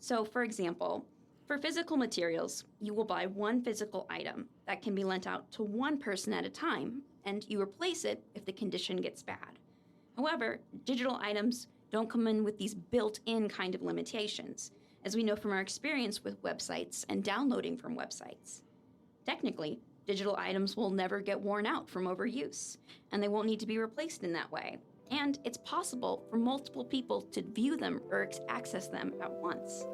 So, for example, for physical materials, you will buy one physical item that can be lent out to one person at a time, and you replace it if the condition gets bad. However, digital items don't come in with these built-in kind of limitations, as we know from our experience with websites and downloading from websites. Technically, digital items will never get worn out from overuse, and they won't need to be replaced in that way. And it's possible for multiple people to view them or access them at once.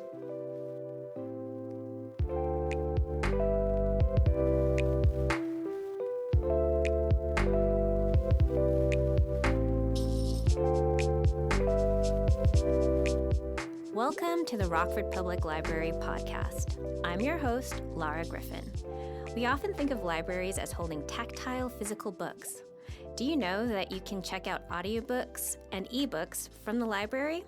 Welcome to the Rockford Public Library podcast. I'm your host, Lara Griffin. We often think of libraries as holding tactile physical books. Do you know that you can check out audiobooks and ebooks from the library?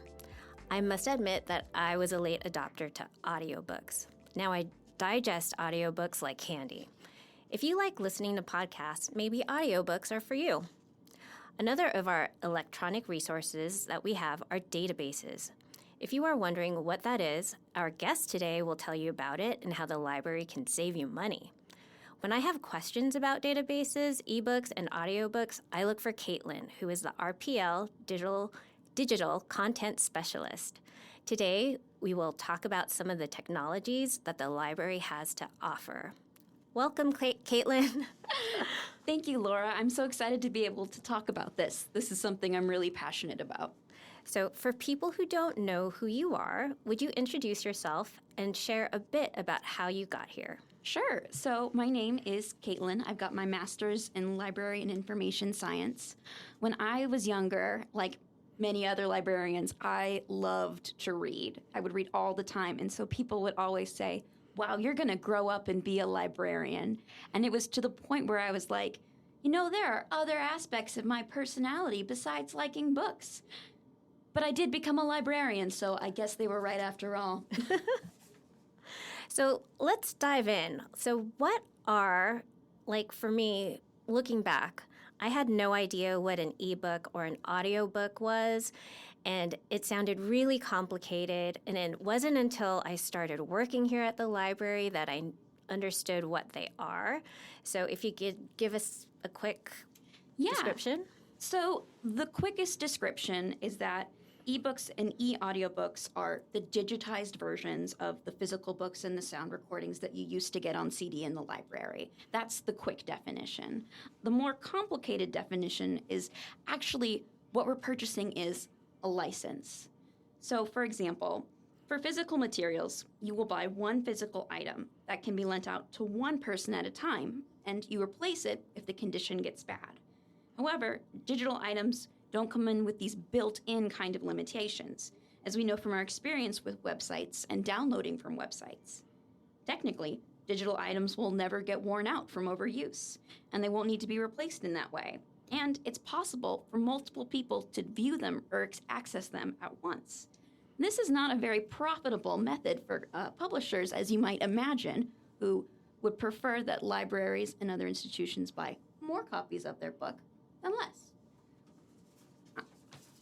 I must admit that I was a late adopter to audiobooks. Now I digest audiobooks like candy. If you like listening to podcasts, maybe audiobooks are for you. Another of our electronic resources that we have are databases. If you are wondering what that is, our guest today will tell you about it and how the library can save you money. When I have questions about databases, ebooks, and audiobooks, I look for Katelyn, who is the RPL digital content specialist. Today, we will talk about some of the technologies that the library has to offer. Welcome, Katelyn. Thank you, Laura. I'm so excited to be able to talk about this. This is something I'm really passionate about. So for people who don't know who you are, would you introduce yourself and share a bit about how you got here? Sure. So my name is Katelyn. I've got my master's in library and information science. When I was younger, like many other librarians, I loved to read. I would read all the time. And so people would always say, wow, you're going to grow up and be a librarian. And it was to the point where I was like, there are other aspects of my personality besides liking books. But I did become a librarian, so I guess they were right after all. So let's dive in. So what are, for me, looking back, I had no idea what an ebook or an audiobook was, and it sounded really complicated. And it wasn't until I started working here at the library that I understood what they are. So if you could give us a quick description. So the quickest description is that ebooks and e-audiobooks are the digitized versions of the physical books and the sound recordings that you used to get on CD in the library. That's the quick definition. The more complicated definition is actually what we're purchasing is a license. So, for example, for physical materials, you will buy one physical item that can be lent out to one person at a time, and you replace it if the condition gets bad. However, digital items don't come in with these built-in kind of limitations, as we know from our experience with websites and downloading from websites. Technically, digital items will never get worn out from overuse, and they won't need to be replaced in that way. And it's possible for multiple people to view them or access them at once. This is not a very profitable method for publishers, as you might imagine, who would prefer that libraries and other institutions buy more copies of their book than less.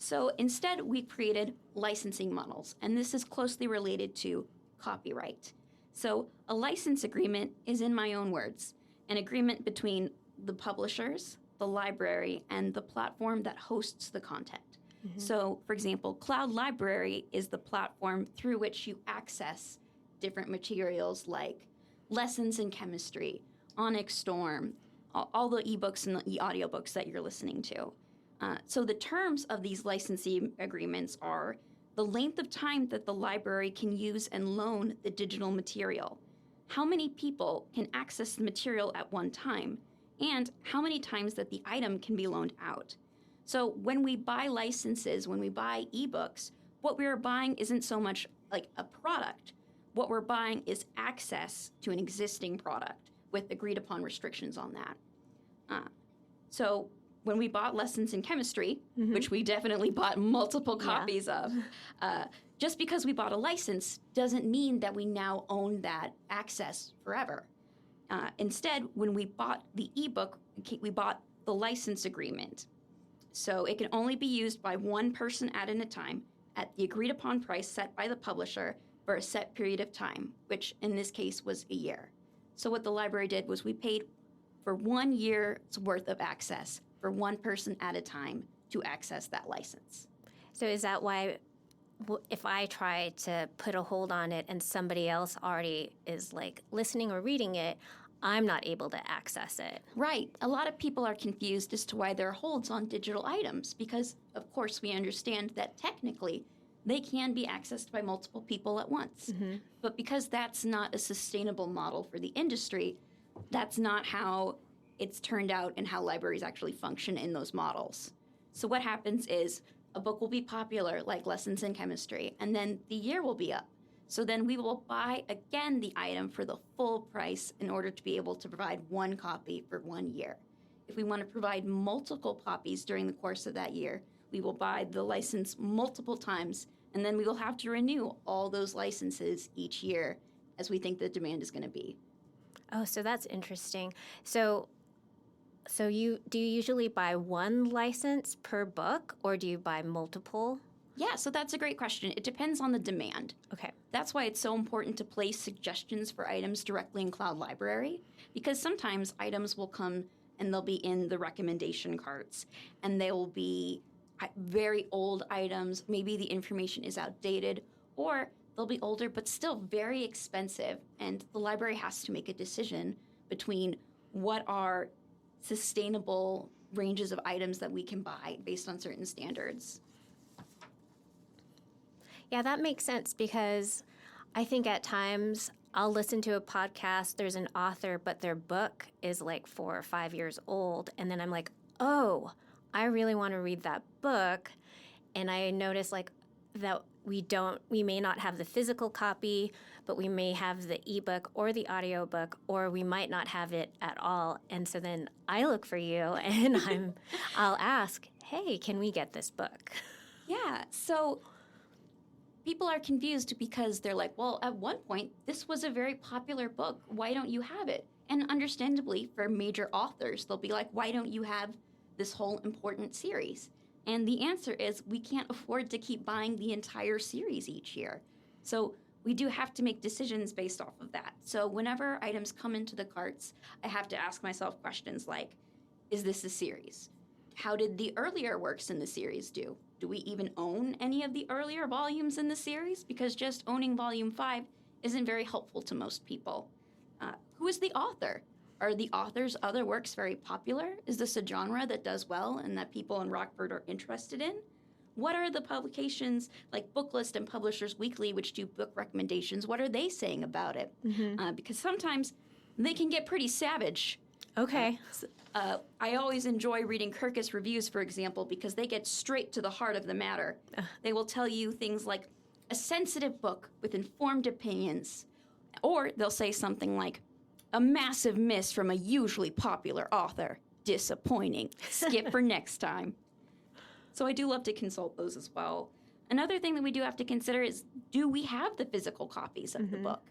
So instead, we created licensing models, and this is closely related to copyright. So a license agreement is, in my own words, an agreement between the publishers, the library, and the platform that hosts the content. Mm-hmm. So, for example, Cloud Library is the platform through which you access different materials like lessons in chemistry, Onyx Storm, all the ebooks and the e-audiobooks that you're listening to. So the terms of these licensing agreements are the length of time that the library can use and loan the digital material, how many people can access the material at one time, and how many times that the item can be loaned out. So when we buy licenses, when we buy ebooks, what we are buying isn't so much like a product. What we're buying is access to an existing product with agreed upon restrictions on that. So when we bought lessons in chemistry, mm-hmm. which we definitely bought multiple copies of, just because we bought a license doesn't mean that we now own that access forever. Instead, when we bought the ebook, we bought the license agreement. So it can only be used by one person at a time at the agreed upon price set by the publisher for a set period of time, which in this case was a year. So what the library did was we paid for 1 year's worth of access for one person at a time to access that license. So is that why if I try to put a hold on it and somebody else already is like listening or reading it, I'm not able to access it? Right. A lot of people are confused as to why there are holds on digital items because, of course, we understand that technically they can be accessed by multiple people at once. But because that's not a sustainable model for the industry, that's not how it's turned out and how libraries actually function in those models. So what happens is a book will be popular, like Lessons in Chemistry, and then the year will be up. So then we will buy again the item for the full price in order to be able to provide one copy for 1 year. If we want to provide multiple copies during the course of that year, we will buy the license multiple times, and then we will have to renew all those licenses each year as we think the demand is going to be. Oh, so that's interesting. So do you usually buy one license per book, or do you buy multiple? Yeah, so that's a great question. It depends on the demand. Okay. That's why it's so important to place suggestions for items directly in Cloud Library, because sometimes items will come and they'll be in the recommendation carts, and they will be very old items. Maybe the information is outdated, or they'll be older but still very expensive, and the library has to make a decision between what are sustainable ranges of items that we can buy based on certain standards. Yeah, that makes sense because I think at times I'll listen to a podcast, there's an author, but their book is like 4 or 5 years old. And then I'm like, oh, I really want to read that book. And I notice like that we may not have the physical copy, but we may have the ebook or the audiobook, or we might not have it at all. And so then I look for you and I'll ask, hey, can we get this book? Yeah, so people are confused because they're like, well, at one point, this was a very popular book. Why don't you have it? And understandably, for major authors, they'll be like, why don't you have this whole important series? And the answer is we can't afford to keep buying the entire series each year. So we do have to make decisions based off of that. So whenever items come into the carts, I have to ask myself questions like, is this a series? How did the earlier works in the series do? Do we even own any of the earlier volumes in the series? Because just owning volume 5 isn't very helpful to most people. Who is the author? Are the author's other works very popular? Is this a genre that does well and that people in Rockford are interested in? What are the publications like Booklist and Publishers Weekly, which do book recommendations, what are they saying about it? Because sometimes they can get pretty savage. Okay. I always enjoy reading Kirkus reviews, for example, because they get straight to the heart of the matter. They will tell you things like, a sensitive book with informed opinions. Or they'll say something like, a massive miss from a usually popular author. Disappointing. Skip for next time. So I do love to consult those as well. Another thing that we do have to consider is, do we have the physical copies of the book?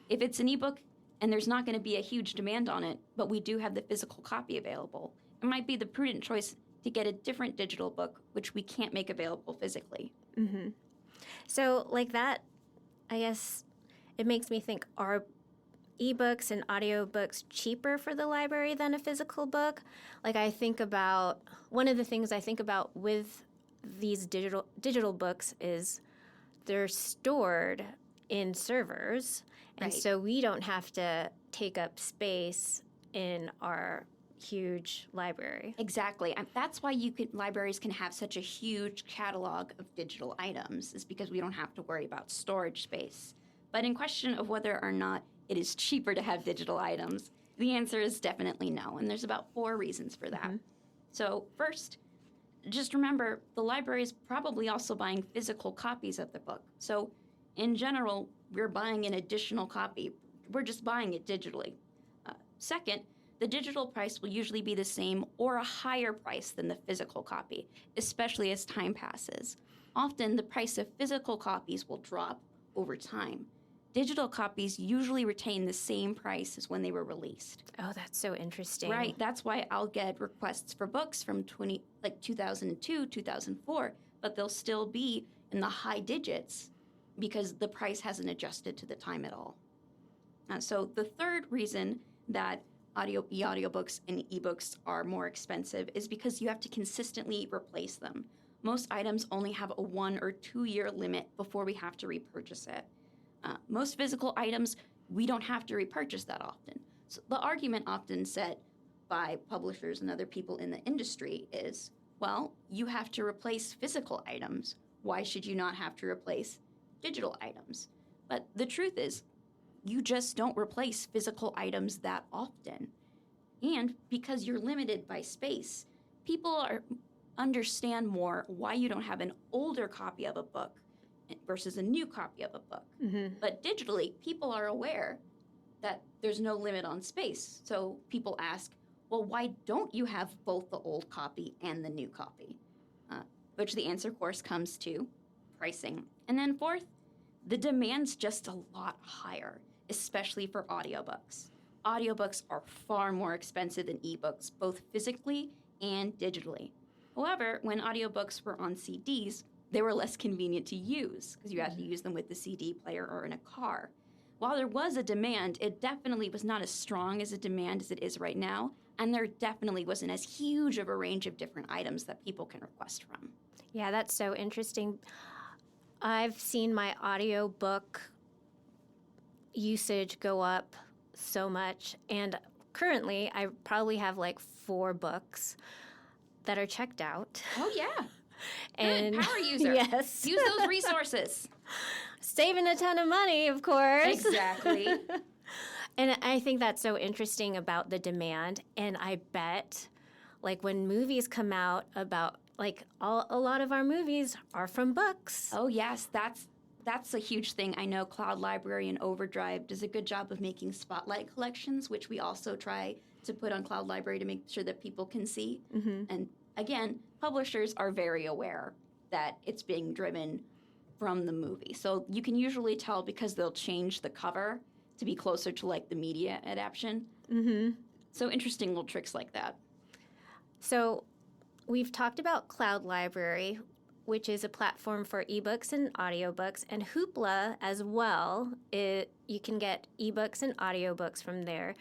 If it's an ebook and there's not going to be a huge demand on it, but we do have the physical copy available, it might be the prudent choice to get a different digital book, which we can't make available physically. So like that, I guess it makes me think, are ebooks and audiobooks cheaper for the library than a physical book? Like I think about, one of the things I think about with these digital books is they're stored in servers, and so we don't have to take up space in our huge library. Exactly. That's why libraries can have such a huge catalog of digital items, is because we don't have to worry about storage space. But in question of whether or not it is cheaper to have digital items, the answer is definitely no, and there's about 4 reasons for that. So first, just remember, the library is probably also buying physical copies of the book. So in general, we're buying an additional copy. We're just buying it digitally. Second, the digital price will usually be the same or a higher price than the physical copy, especially as time passes. Often, the price of physical copies will drop over time. Digital copies usually retain the same price as when they were released. Oh, that's so interesting. Right. That's why I'll get requests for books from 2002, 2004, but they'll still be in the high digits because the price hasn't adjusted to the time at all. So the third reason that audiobooks and ebooks are more expensive is because you have to consistently replace them. Most items only have a 1 or 2 year limit before we have to repurchase it. Most physical items, we don't have to repurchase that often. So the argument often said by publishers and other people in the industry is, well, you have to replace physical items. Why should you not have to replace digital items? But the truth is, you just don't replace physical items that often. And because you're limited by space, people understand more why you don't have an older copy of a book versus a new copy of a book. Mm-hmm. But digitally, people are aware that there's no limit on space. So people ask, well, why don't you have both the old copy and the new copy? Which the answer, of course, comes to pricing. And then fourth, the demand's just a lot higher, especially for audiobooks. Audiobooks are far more expensive than ebooks, both physically and digitally. However, when audiobooks were on CDs, they were less convenient to use because you had to use them with the CD player or in a car. While there was a demand, it definitely was not as strong as a demand as it is right now, and there definitely wasn't as huge of a range of different items that people can request from. Yeah, that's so interesting. I've seen my audiobook usage go up so much, and currently I probably have like 4 books that are checked out. Oh, yeah. And good power user. Yes. Use those resources. Saving a ton of money, of course. Exactly. And I think that's so interesting about the demand. And I bet, like, when movies come out about, like, a lot of our movies are from books. Oh, yes. That's a huge thing. I know Cloud Library and Overdrive does a good job of making spotlight collections, which we also try to put on Cloud Library to make sure that people can see. Mm-hmm. And again, publishers are very aware that it's being driven from the movie. So you can usually tell because they'll change the cover to be closer to like the media adaptation. Mm-hmm. So interesting little tricks like that. So we've talked about Cloud Library, which is a platform for ebooks and audiobooks, and Hoopla as well. You can get ebooks and audiobooks from there.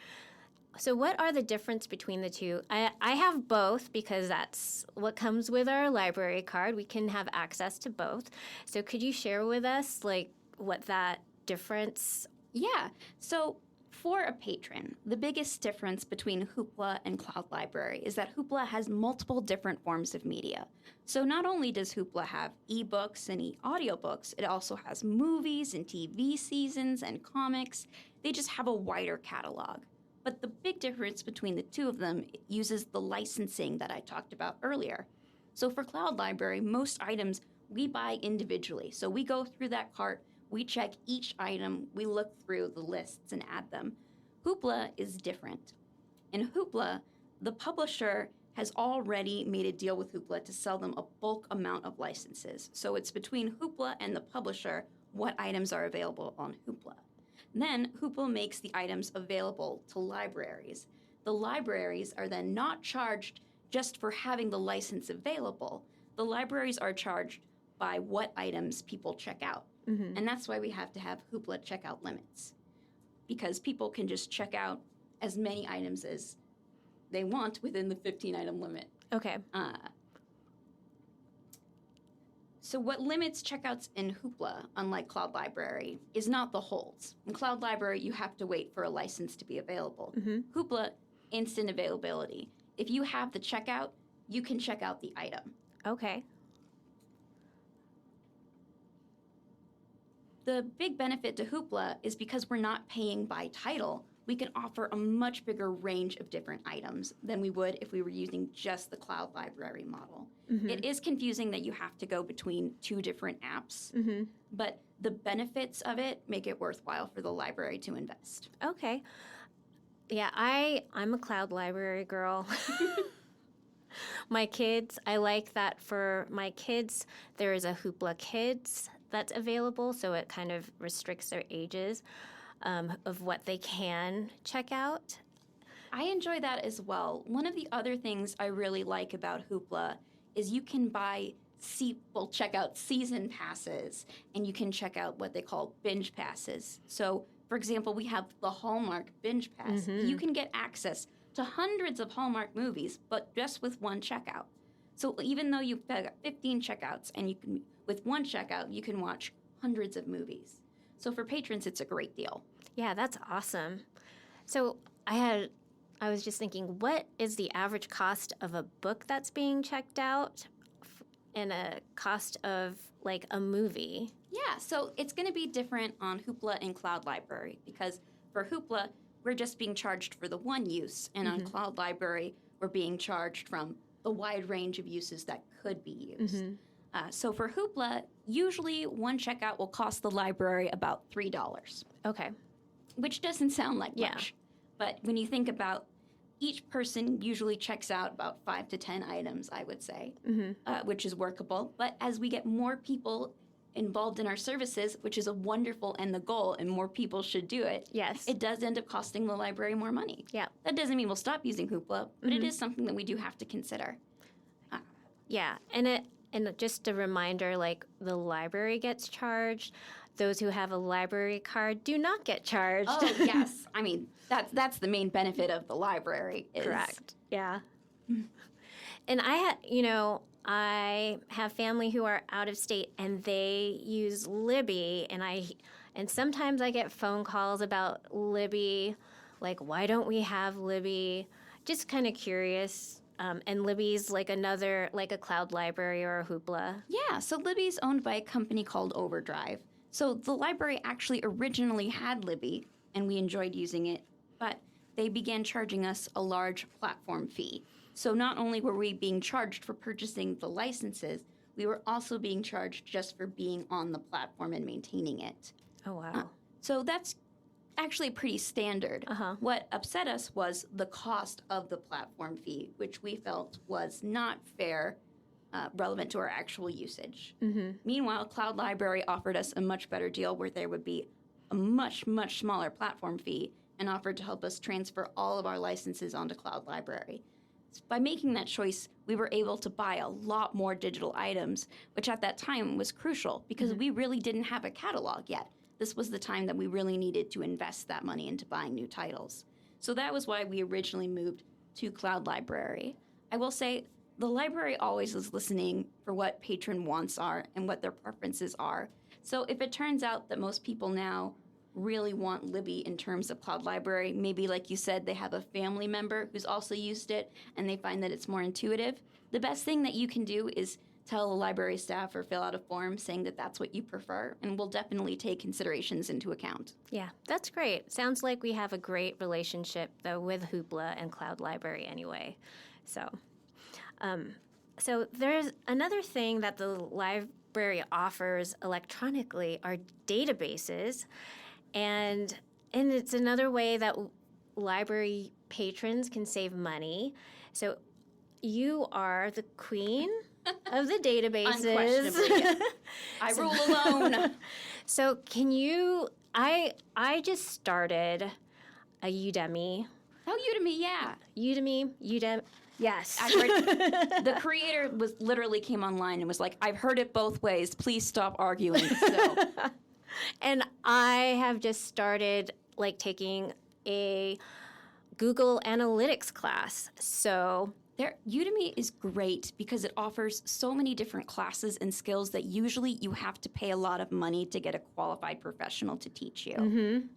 So what are the difference between the two? I have both because that's what comes with our library card. We can have access to both. So could you share with us like what that difference? Yeah. So for a patron, the biggest difference between Hoopla and Cloud Library is that Hoopla has multiple different forms of media. So not only does Hoopla have ebooks and audiobooks, it also has movies and TV seasons and comics. They just have a wider catalog. But the big difference between the two of them uses the licensing that I talked about earlier. So for Cloud Library, most items we buy individually. So we go through that cart, we check each item, we look through the lists and add them. Hoopla is different. In Hoopla, the publisher has already made a deal with Hoopla to sell them a bulk amount of licenses. So it's between Hoopla and the publisher what items are available on Hoopla. Then Hoopla makes the items available to libraries. The libraries are then not charged just for having the license available. The libraries are charged by what items people check out. Mm-hmm. And that's why we have to have Hoopla checkout limits. Because people can just check out as many items as they want within the 15-item limit. Okay. So what limits checkouts in Hoopla, unlike Cloud Library, is not the holds. In Cloud Library, you have to wait for a license to be available. Mm-hmm. Hoopla, instant availability. If you have the checkout, you can check out the item. Okay. The big benefit to Hoopla is because we're not paying by title, we can offer a much bigger range of different items than we would if we were using just the Cloud Library model. Mm-hmm. It is confusing that you have to go between 2 different apps, Mm-hmm. but the benefits of it make it worthwhile for the library to invest. Okay. Yeah, I'm a Cloud Library girl. My kids, I like that for my kids, there is a Hoopla Kids that's available, so it kind of restricts their ages of what they can check out. I enjoy that as well. One of the other things I really like about Hoopla is you can buy will check out season passes, and you can check out what they call binge passes. So, for example, we have the Hallmark binge pass. You can get access to hundreds of Hallmark movies, but just with one checkout. So even though you've got 15 checkouts, and with one checkout, you can watch hundreds of movies. So for patrons, it's a great deal. Yeah, that's awesome. So I was just thinking, what is the average cost of a book that's being checked out and a cost of like a movie? Yeah, so it's going to be different on Hoopla and Cloud Library, because for Hoopla, we're just being charged for the one use, and on Cloud Library, we're being charged from the wide range of uses that could be used. So for Hoopla, usually one checkout will cost the library about $3. Okay. Which doesn't sound like much. But when you think about each person usually checks out about 5 to 10 items, I would say, which is workable. But as we get more people involved in our services, which is a wonderful and the goal, and more people should do it, yes, it does end up costing the library more money. Yeah. That doesn't mean we'll stop using Hoopla, but it is something that we do have to consider. Yeah, and just a reminder, like the library gets charged. Those who have a library card do not get charged. Oh, yes. I mean, that's the main benefit of the library. Correct. Yeah. And I have family who are out of state, and they use Libby, and sometimes I get phone calls about Libby, like, why don't we have Libby? Just kind of curious. And Libby's like a Cloud Library or a Hoopla. Yeah, so Libby's owned by a company called Overdrive. So the library actually originally had Libby, and we enjoyed using it, but they began charging us a large platform fee. So not only were we being charged for purchasing the licenses, we were also being charged just for being on the platform and maintaining it. Oh, wow. So that's actually pretty standard. What upset us was the cost of the platform fee, which we felt was not fair, relevant to our actual usage. Meanwhile, Cloud Library offered us a much better deal where there would be a much, much smaller platform fee and offered to help us transfer all of our licenses onto Cloud Library. By making that choice, we were able to buy a lot more digital items, which at that time was crucial because we really didn't have a catalog yet. This was the time that we really needed to invest that money into buying new titles. So that was why we originally moved to Cloud Library. I will say the library always is listening for what patron wants are and what their preferences are. So if it turns out that most people now really want Libby in terms of Cloud Library, maybe like you said, they have a family member who's also used it and they find that it's more intuitive, the best thing that you can do is tell the library staff or fill out a form saying that that's what you prefer, and we'll definitely take considerations into account. Yeah, that's great. Sounds like we have a great relationship, though, with Hoopla and Cloud Library anyway. So there's another thing that the library offers electronically are databases, and it's another way that library patrons can save money. So you are the queen of the databases. Unquestionably. I rule alone. So can you, I just started a Udemy. Oh, Udemy, yeah. Udemy, yes. I heard the creator literally came online and was like, I've heard it both ways. Please stop arguing. So. And I have just started like taking a Google Analytics class. So Udemy is great because it offers so many different classes and skills that usually you have to pay a lot of money to get a qualified professional to teach you.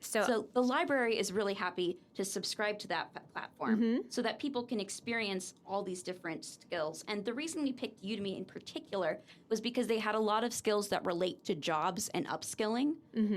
So the library is really happy to subscribe to that platform so that people can experience all these different skills. And the reason we picked Udemy in particular was because they had a lot of skills that relate to jobs and upskilling.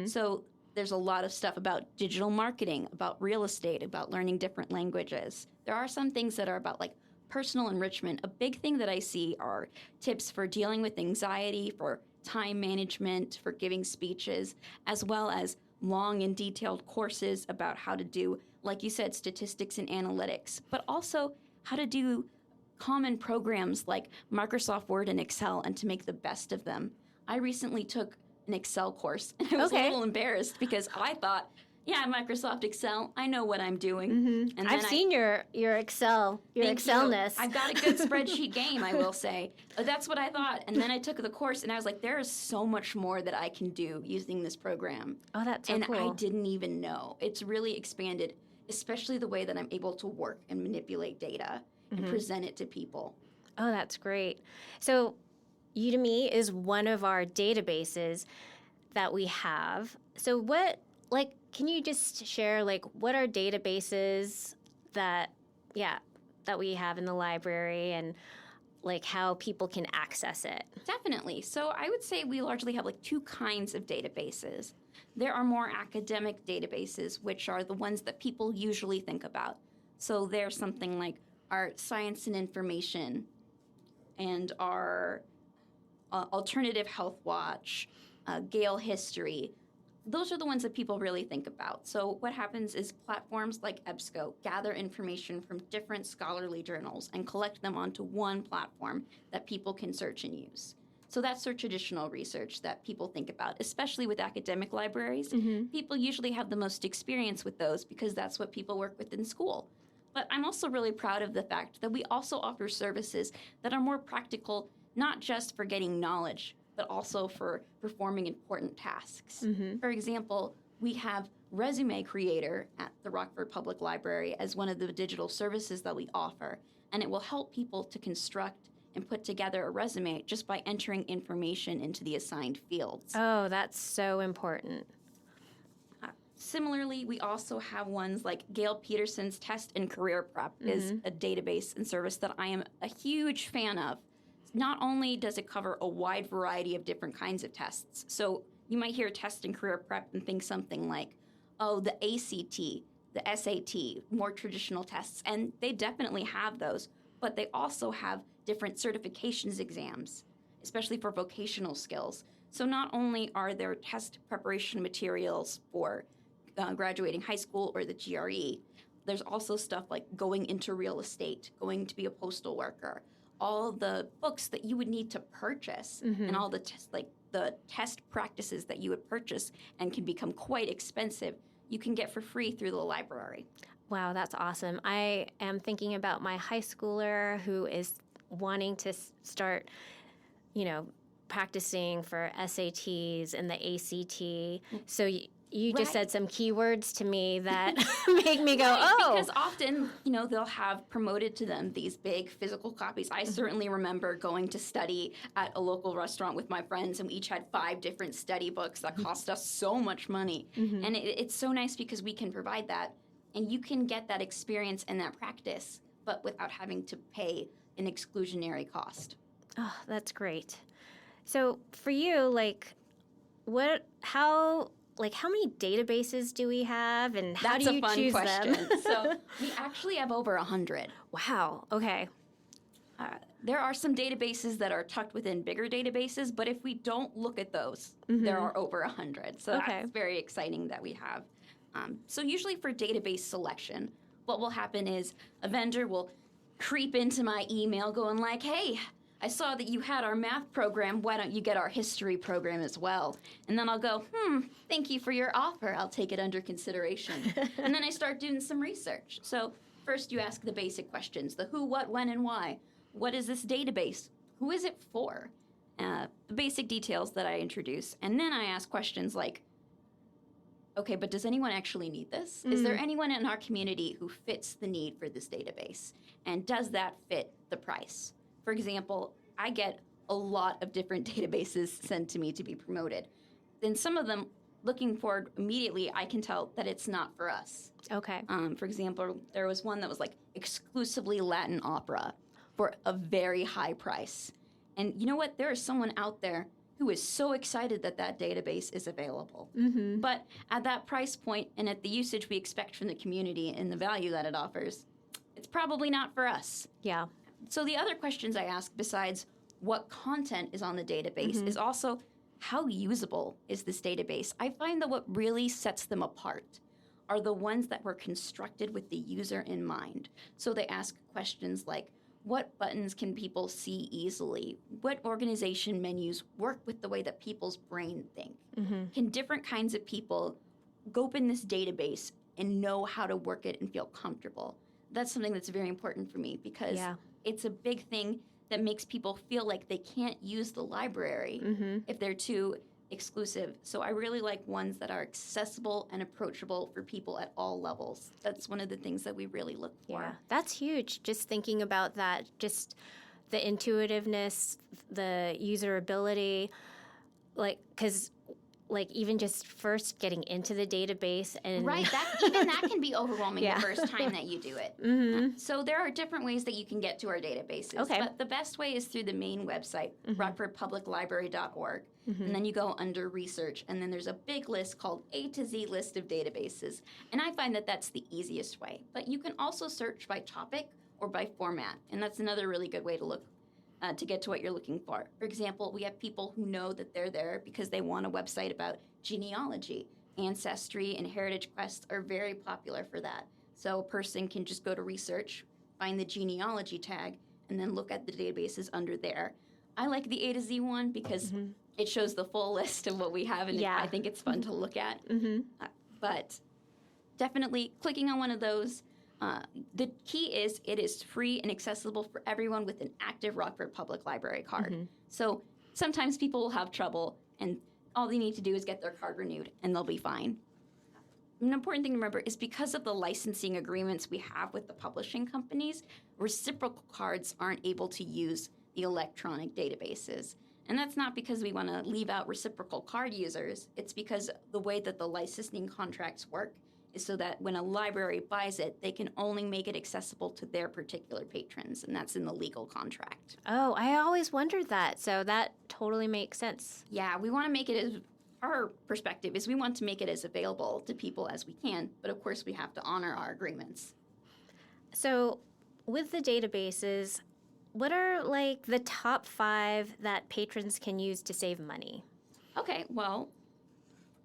So there's a lot of stuff about digital marketing, about real estate, about learning different languages. There are some things that are about like personal enrichment. A big thing that I see are tips for dealing with anxiety, for time management, for giving speeches, as well as long and detailed courses about how to do, like you said, statistics and analytics, but also how to do common programs like Microsoft Word and Excel and to make the best of them. I recently took an Excel course, and I was a little embarrassed because I thought Yeah, Microsoft Excel. I know what I'm doing. Mm-hmm. And I've seen your Excelness. I've got a good spreadsheet game, I will say. That's what I thought. And then I took the course, and I was like, there is so much more that I can do using this program. Oh, that's so and cool. I didn't even know. It's really expanded, especially the way that I'm able to work and manipulate data and present it to people. Oh, that's great. So Udemy is one of our databases that we have. So can you just share, what are databases that we have in the library and, how people can access it? Definitely. So I would say we largely have, two kinds of databases. There are more academic databases, which are the ones that people usually think about. So there's something like our Science and Information and our Alternative Health Watch, Gale History. Those are the ones that people really think about. So what happens is platforms like EBSCO gather information from different scholarly journals and collect them onto one platform that people can search and use. So that's their traditional research that people think about, especially with academic libraries. Mm-hmm. People usually have the most experience with those because that's what people work with in school. But I'm also really proud of the fact that we also offer services that are more practical, not just for getting knowledge, but also for performing important tasks. Mm-hmm. For example, we have Resume Creator at the Rockford Public Library as one of the digital services that we offer, and it will help people to construct and put together a resume just by entering information into the assigned fields. Oh, that's so important. Similarly, we also have ones like Gail Peterson's Test and Career Prep is a database and service that I am a huge fan of. Not only does it cover a wide variety of different kinds of tests, so you might hear Test and Career Prep and think something like, oh, the ACT, the SAT, more traditional tests, and they definitely have those, but they also have different certifications exams, especially for vocational skills. So not only are there test preparation materials for graduating high school or the GRE, there's also stuff like going into real estate, going to be a postal worker, all the books that you would need to purchase, and all the the test practices that you would purchase and can become quite expensive, you can get for free through the library. Wow, that's awesome. I am thinking about my high schooler who is wanting to start, practicing for SATs and the ACT. So you just said some keywords to me that make me go, oh. Because often, they'll have promoted to them these big physical copies. I certainly remember going to study at a local restaurant with my friends, and we each had 5 different study books that cost us so much money. And it's so nice because we can provide that, and you can get that experience and that practice, but without having to pay an exclusionary cost. Oh, that's great. So for you, how many databases do we have, and how do you choose them? That's a fun question. So we actually have over 100. Wow. Okay. There are some databases that are tucked within bigger databases, but if we don't look at those, there are over 100. So that's very exciting that we have. So usually for database selection, what will happen is a vendor will creep into my email going like, hey, I saw that you had our math program. Why don't you get our history program as well? And then I'll go, thank you for your offer. I'll take it under consideration. And then I start doing some research. So first you ask the basic questions, the who, what, when, and why. What is this database? Who is it for? The basic details that I introduce. And then I ask questions like, okay, but does anyone actually need this? Is there anyone in our community who fits the need for this database? And does that fit the price? For example, I get a lot of different databases sent to me to be promoted. Then some of them, looking forward immediately, I can tell that it's not for us. Okay. For example, there was one that was like exclusively Latin opera for a very high price. And you know what? There is someone out there who is so excited that that database is available. But at that price point and at the usage we expect from the community and the value that it offers, it's probably not for us. Yeah. So the other questions I ask, besides what content is on the database, is also how usable is this database? I find that what really sets them apart are the ones that were constructed with the user in mind. So they ask questions like, what buttons can people see easily? What organization menus work with the way that people's brain think? Can different kinds of people open this database and know how to work it and feel comfortable. That's something that's very important for me because it's a big thing that makes people feel like they can't use the library if they're too exclusive. So I really like ones that are accessible and approachable for people at all levels. That's one of the things that we really look for. Yeah, that's huge. Just thinking about that, just the intuitiveness, the usability, because even just first getting into the database and right, that can be overwhelming the first time that you do it. So there are different ways that you can get to our databases. Okay. But the best way is through the main website, rockfordpubliclibrary.org. And then you go under research, and then there's a big list called A to Z list of databases. And I find that that's the easiest way. But you can also search by topic or by format, and that's another really good way to look to get to what you're looking for. For example, we have people who know that they're there because they want a website about genealogy. Ancestry and Heritage Quest are very popular for that. So a person can just go to research, find the genealogy tag, and then look at the databases under there. I like the A to Z one because it shows the full list of what we have, and I think it's fun to look at. But definitely clicking on one of those. The key is it is free and accessible for everyone with an active Rockford Public Library card. So sometimes people will have trouble, and all they need to do is get their card renewed, and they'll be fine. An important thing to remember is because of the licensing agreements we have with the publishing companies, reciprocal cards aren't able to use the electronic databases. And that's not because we want to leave out reciprocal card users. It's because the way that the licensing contracts work is so that when a library buys it, they can only make it accessible to their particular patrons, and that's in the legal contract. Oh, I always wondered that, so that totally makes sense. Yeah, we want to make it as, our perspective is we want to make it as available to people as we can, but of course we have to honor our agreements. So with the databases, what are the top 5 that patrons can use to save money? Okay, well,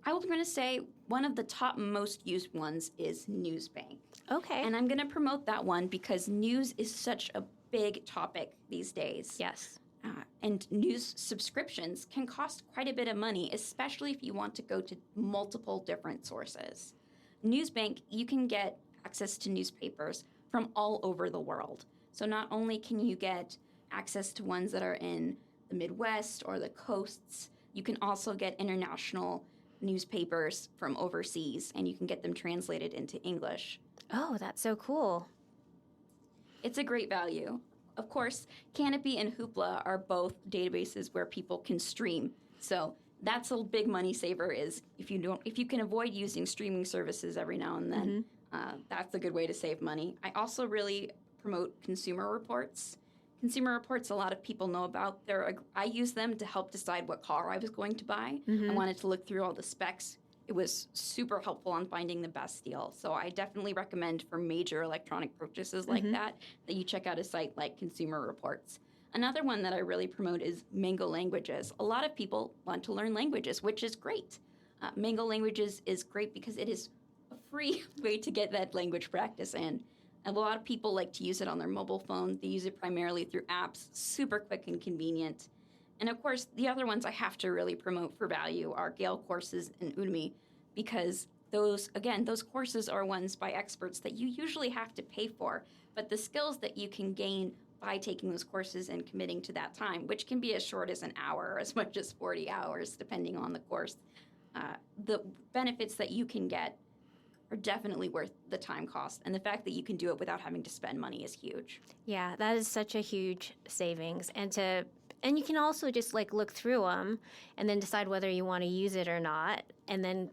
I was going to say one of the top most used ones is Newsbank. Okay. And I'm going to promote that one because news is such a big topic these days. Yes. And news subscriptions can cost quite a bit of money, especially if you want to go to multiple different sources. Newsbank, you can get access to newspapers from all over the world. So not only can you get access to ones that are in the Midwest or the coasts, you can also get international newspapers from overseas, and you can get them translated into English. Oh, that's so cool. It's a great value. Of course, Canopy and Hoopla are both databases where people can stream. So that's a big money saver is if you can avoid using streaming services every now and then, that's a good way to save money. I also really promote Consumer Reports. Consumer Reports, a lot of people know about. I use them to help decide what car I was going to buy. I wanted to look through all the specs. It was super helpful on finding the best deal. So I definitely recommend for major electronic purchases like that you check out a site like Consumer Reports. Another one that I really promote is Mango Languages. A lot of people want to learn languages, which is great. Mango Languages is great because it is a free way to get that language practice in. A lot of people like to use it on their mobile phone. They use it primarily through apps, super quick and convenient. And of course, the other ones I have to really promote for value are Gale courses and Udemy, because those courses are ones by experts that you usually have to pay for. But the skills that you can gain by taking those courses and committing to that time, which can be as short as an hour or as much as 40 hours, depending on the course, the benefits that you can get are definitely worth the time cost. And the fact that you can do it without having to spend money is huge. Yeah, that is such a huge savings. And you can also just look through them and then decide whether you want to use it or not. And then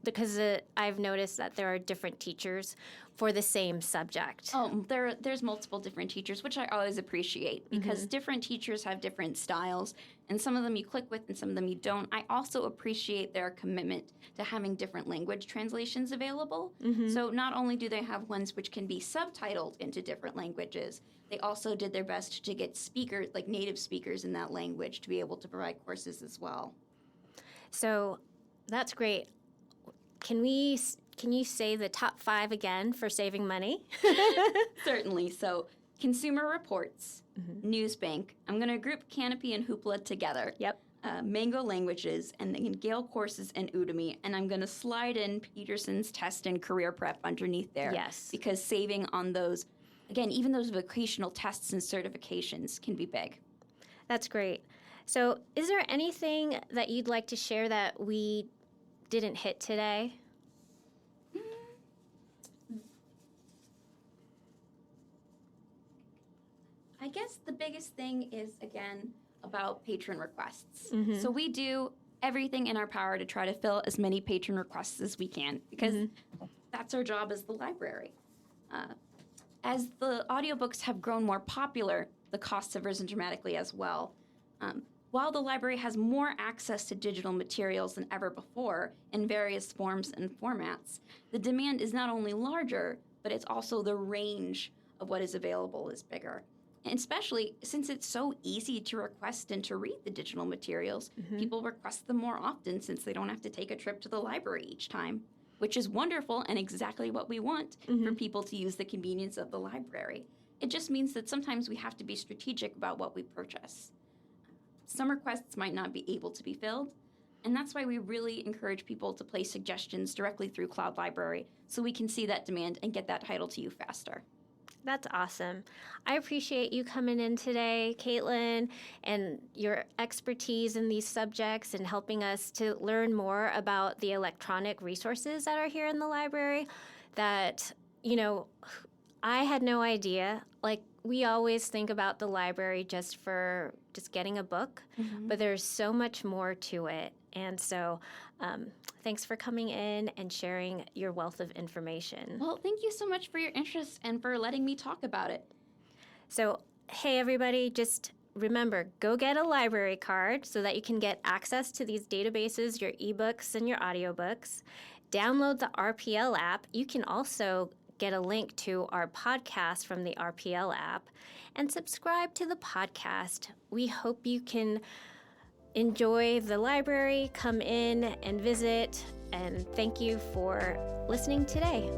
because I've noticed that there are different teachers for the same subject. Oh, there's multiple different teachers, which I always appreciate because different teachers have different styles, and some of them you click with and some of them you don't. I also appreciate their commitment to having different language translations available. So not only do they have ones which can be subtitled into different languages, they also did their best to get speakers, native speakers in that language, to be able to provide courses as well. So that's great. Can you say the top 5 again for saving money? Certainly. So Consumer Reports, Newsbank. I'm going to group Canopy and Hoopla together. Yep. Mango Languages, and then Gale courses and Udemy, and I'm going to slide in Peterson's test and career prep underneath there. Yes. Because saving on those, again, even those vocational tests and certifications can be big. That's great. So is there anything that you'd like to share that we didn't hit today? I guess the biggest thing is, again, about patron requests. Mm-hmm. So we do everything in our power to try to fill as many patron requests as we can, because that's our job as the library. As the audiobooks have grown more popular, the costs have risen dramatically as well. While the library has more access to digital materials than ever before in various forms and formats, the demand is not only larger, but it's also the range of what is available is bigger. And especially since it's so easy to request and to read the digital materials, people request them more often since they don't have to take a trip to the library each time, which is wonderful and exactly what we want for people to use the convenience of the library. It just means that sometimes we have to be strategic about what we purchase. Some requests might not be able to be filled, and that's why we really encourage people to place suggestions directly through Cloud Library so we can see that demand and get that title to you faster. That's awesome. I appreciate you coming in today, Katelyn, and your expertise in these subjects and helping us to learn more about the electronic resources that are here in the library that, I had no idea. Like, we always think about the library just for getting a book, but there's so much more to it. And so thanks for coming in and sharing your wealth of information. Well, thank you so much for your interest and for letting me talk about it. So, hey, everybody, just remember, go get a library card so that you can get access to these databases, your ebooks and your audiobooks. Download the RPL app. You can also get a link to our podcast from the RPL app and subscribe to the podcast. We hope you can enjoy the library, come in and visit, and thank you for listening today.